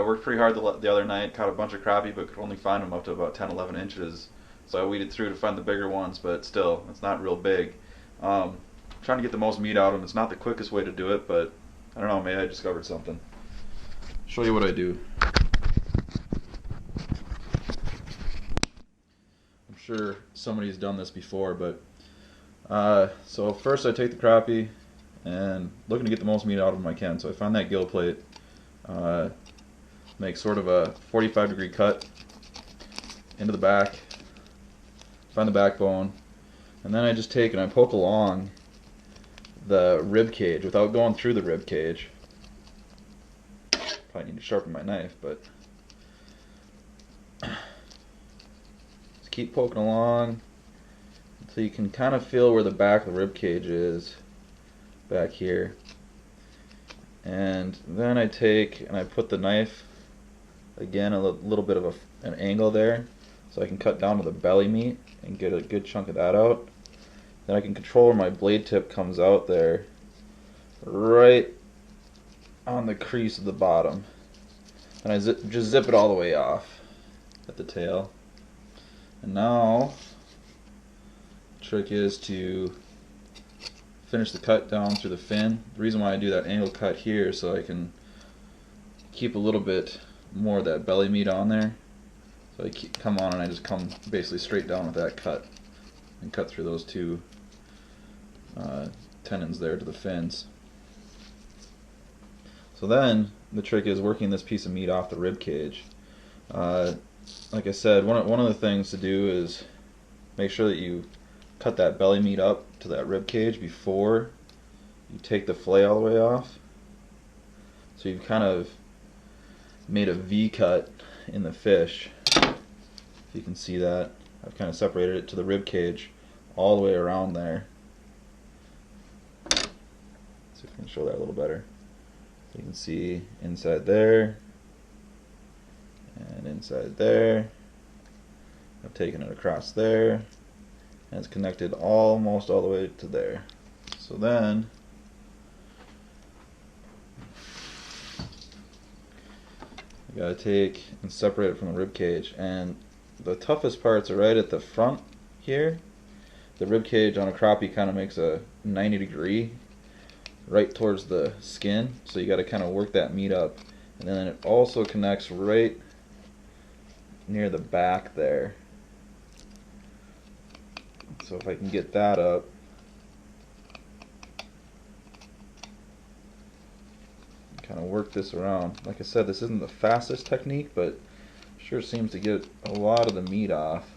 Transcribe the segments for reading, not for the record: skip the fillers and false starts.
worked pretty hard the other night, caught a bunch of crappie, but could only find them up to about 10, 11 inches. So I weeded through to find the bigger ones, but still, it's not real big. Trying to get the most meat out of them. It's not the quickest way to do it, but I don't know, maybe I discovered something. Show you what I do. I'm sure somebody's done this before, but so first I take the crappie and looking to get the most meat out of them I can. So I find that gill plate, make sort of a 45-degree cut into the back, find the backbone, and then I just take and I poke along the rib cage without going through the rib cage. Probably need to sharpen my knife, but just keep poking along until you can kind of feel where the back of the rib cage is back here. And then I take and I put the knife again a little bit of an angle there so I can cut down to the belly meat and get a good chunk of that out. Then I can control where my blade tip comes out there, right on the crease of the bottom. And I just zip it all the way off at the tail. And now the trick is to finish the cut down through the fin. The reason why I do that angle cut here is so I can keep a little bit more of that belly meat on there. So I come on and I just come basically straight down with that cut and cut through those two tendons there to the fins. So then the trick is working this piece of meat off the rib cage. Like I said, one of the things to do is make sure that you cut that belly meat up to that rib cage before you take the fillet all the way off. So you've kind of made a V cut in the fish. If you can see that, I've kind of separated it to the rib cage all the way around there. See if I can show that a little better. So you can see inside there and inside there. I've taken it across there and it's connected almost all the way to there. So then you gotta take and separate it from the rib cage, and the toughest parts are right at the front here. The rib cage on a crappie kind of makes a 90-degree right towards the skin, so you got to kind of work that meat up, and then it also connects right near the back there. So if I can get that up, kind of work this around. Like I said, this isn't the fastest technique, but sure seems to get a lot of the meat off.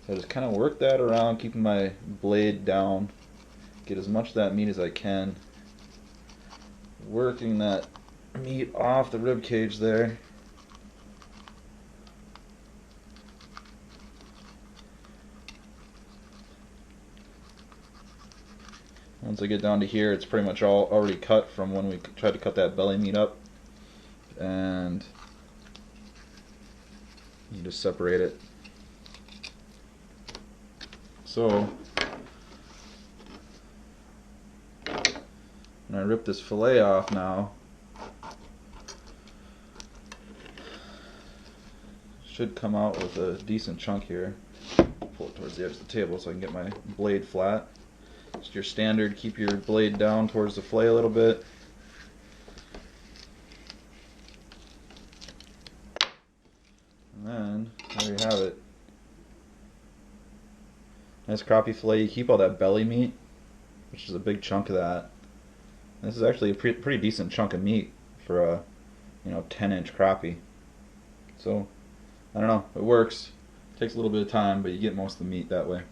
So I just kind of work that around, keeping my blade down, get as much of that meat as I can, working that meat off the rib cage there. Once I get down to here, it's pretty much all already cut from when we tried to cut that belly meat up, and you just separate it. So when I rip this fillet off now, should come out with a decent chunk here. Pull it towards the edge of the table so I can get my blade flat. Just your standard, keep your blade down towards the fillet a little bit. And then, there you have it. Nice crappie fillet. You keep all that belly meat, which is a big chunk of that. And this is actually a pretty decent chunk of meat for a 10-inch crappie. So, I don't know, it works. Takes a little bit of time, but you get most of the meat that way.